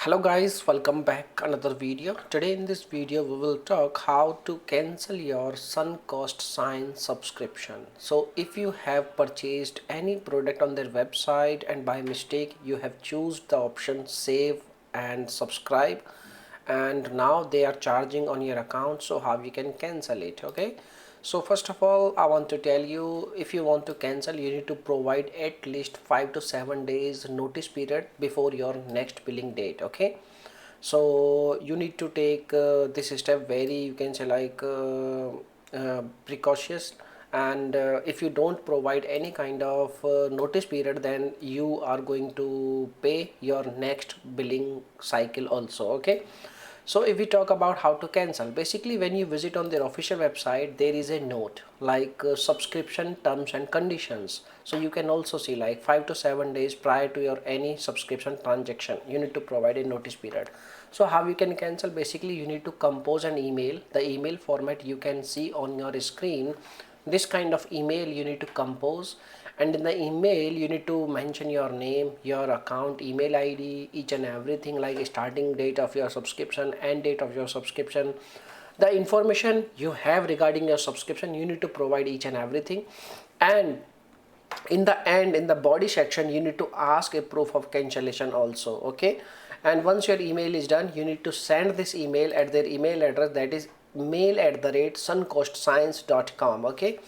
Hello guys, welcome back another video. Today in this video we will talk how to cancel your sunk cost sign subscription. So if you have purchased any product on their website and by mistake you have choose the option save and subscribe, and now they are charging on your account, so how you can cancel it. Okay, so first of all I want to tell you, if you want to cancel you need to provide at least 5 to 7 days notice period before your next billing date. Okay, so you need to take this step very, you can say, precautious, and if you don't provide any kind of notice period, then you are going to pay your next billing cycle also. Okay, so if we talk about how to cancel, basically when you visit on their official website there is a note like subscription terms and conditions. So you can also see like 5 to 7 days prior to your any subscription transaction you need to provide a notice period. So how you can cancel, basically you need to compose an email. The email format you can see on your screen, this kind of email you need to compose, and in the email you need to mention your name, your account email id, each and everything, like starting date of your subscription, end date of your subscription, the information you have regarding your subscription you need to provide each and everything. And in the end, in the body section you need to ask a proof of cancellation also. Okay, and once your email is done you need to send this email at their email address, that is mail@suncostscience.com. okay,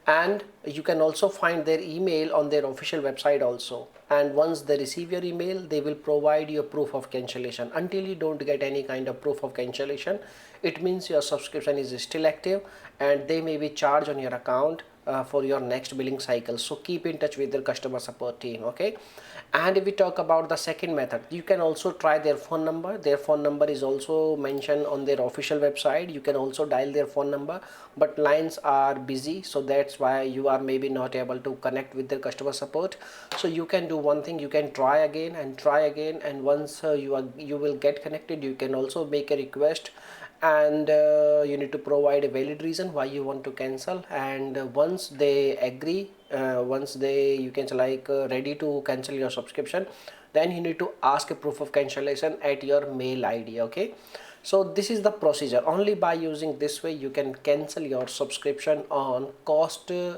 and you can also find their email on their official website also, and once they receive your email they will provide you a proof of cancellation. Until you don't get any kind of proof of cancellation, it means your subscription is still active and they may be charged on your account for your next billing cycle. So keep in touch with their customer support team. Okay, and if we talk about the second method, you can also try their phone number. Their phone number is also mentioned on their official website. You can also dial their phone number, but lines are busy, so that's why you are maybe not able to connect with their customer support. So you can do one thing, you can try again and try again, and once you will get connected, you can also make a request, and you need to provide a valid reason why you want to cancel. And once they agree, once they, you can say, ready to cancel your subscription, then you need to ask a proof of cancellation at your mail id. Okay, so this is the procedure. Only by using this way you can cancel your subscription on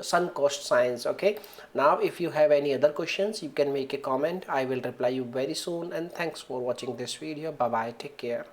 sunk cost science. Okay, now if you have any other questions you can make a comment. I will reply you very soon, and thanks for watching this video. Bye bye, take care.